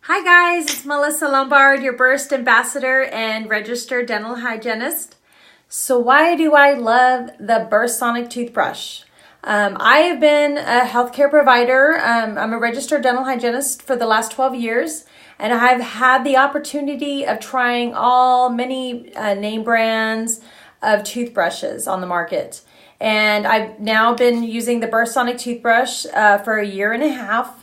Hi guys, it's Melissa Lombard, your Burst Ambassador and registered dental hygienist. So why do I love the Burst Sonic toothbrush? I have been a healthcare provider. I'm a registered dental hygienist for the last 12 years, and I've had the opportunity of trying many name brands of toothbrushes on the market. And I've now been using the Burst Sonic toothbrush for a year and a half.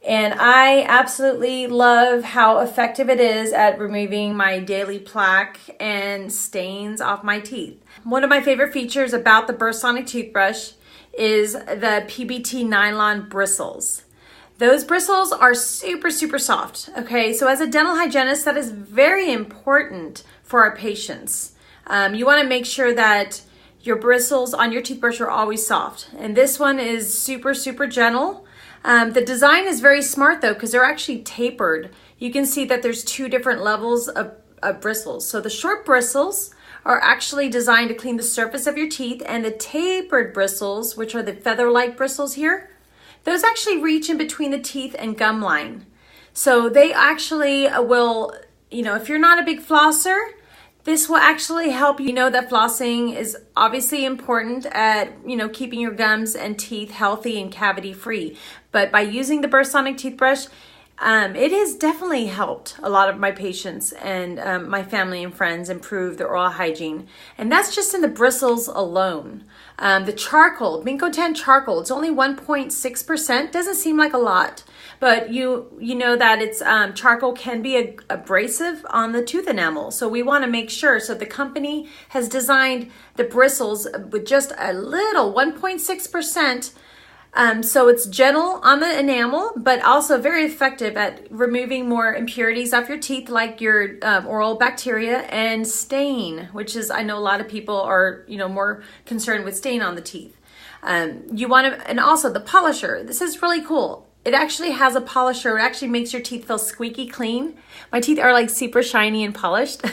And I absolutely love how effective it is at removing my daily plaque and stains off my teeth. One of my favorite features about the Burst Sonic toothbrush is the PBT nylon bristles. Those bristles are super soft. Okay, so as a dental hygienist, that is very important for our patients. You want to make sure that your bristles on your toothbrush are always soft. And this one is super gentle. The design is very smart though, because they're actually tapered. You can see that there's two different levels of bristles. So the short bristles are actually designed to clean the surface of your teeth, and the tapered bristles, which are the feather-like bristles here, those actually reach in between the teeth and gum line. So they actually will, if you're not a big flosser, this will actually help you know that flossing is obviously important at, keeping your gums and teeth healthy and cavity free. But by using the Burst Sonic toothbrush, it has definitely helped a lot of my patients and my family and friends improve their oral hygiene. And that's just in the bristles alone. The charcoal, Minco Tan charcoal, it's only 1.6%. Doesn't seem like a lot, but you know that it's charcoal can be abrasive on the tooth enamel. So we want to make sure. So the company has designed the bristles with just a little 1.6%. So it's gentle on the enamel, but also very effective at removing more impurities off your teeth, like your oral bacteria and stain, which is, I know a lot of people are, more concerned with stain on the teeth. You want to, and also the polisher. This is really cool. It actually has a polisher. It actually makes your teeth feel squeaky clean. My teeth are like super shiny and polished.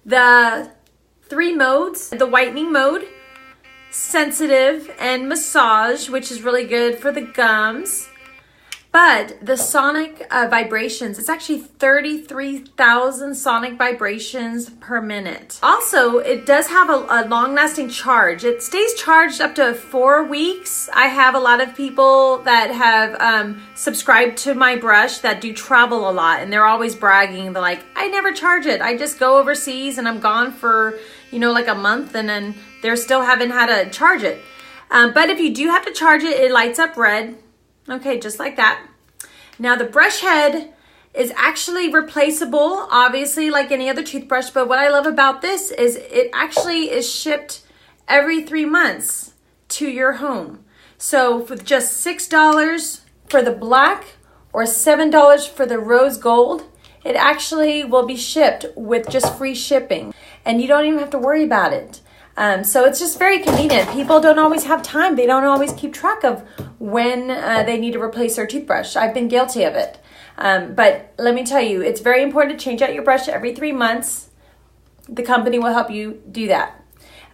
The 3 modes, the whitening mode, sensitive, and massage, which is really good for the gums. But the sonic vibrations, it's actually 33,000 sonic vibrations per minute. Also, it does have a long-lasting charge. It stays charged up to 4 weeks. I have a lot of people that have subscribed to my brush that do travel a lot, and they're always bragging. They're like, I never charge it. I just go overseas and I'm gone for, like a month, and then they still haven't had to charge it. But if you do have to charge it, it lights up red. Okay, just like that. Now the brush head is actually replaceable, obviously, like any other toothbrush. But what I love about this is it actually is shipped every 3 months to your home. So for just $6 for the black or $7 for the rose gold, it actually will be shipped with just free shipping. And you don't even have to worry about it. So it's just very convenient. People don't always have time. They don't always keep track of when they need to replace their toothbrush. I've been guilty of it. But let me tell you, it's very important to change out your brush every 3 months. The company will help you do that.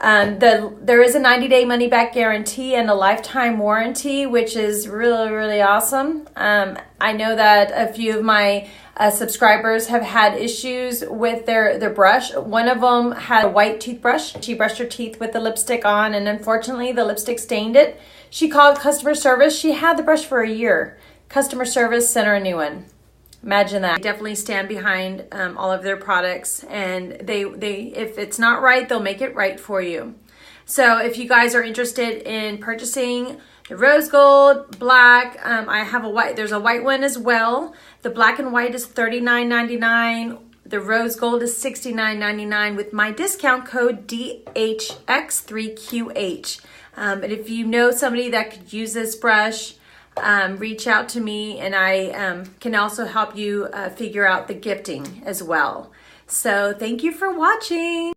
There is a 90-day money-back guarantee and a lifetime warranty, which is really awesome. I know that a few of my subscribers have had issues with their brush. One of them had a white toothbrush. She brushed her teeth with the lipstick on, and unfortunately the lipstick stained it. She called customer service. She had the brush for a year. Customer service sent her a new one. Imagine that. They definitely stand behind all of their products, and they if it's not right, they'll make it right for you. So if you guys are interested in purchasing the rose gold, black, I have a white. There's a white one as well. The black and white is $39.99. The rose gold is $69.99 with my discount code DHX3QH. And if you know somebody that could use this brush, reach out to me, and I can also help you figure out the gifting as well. So thank you for watching.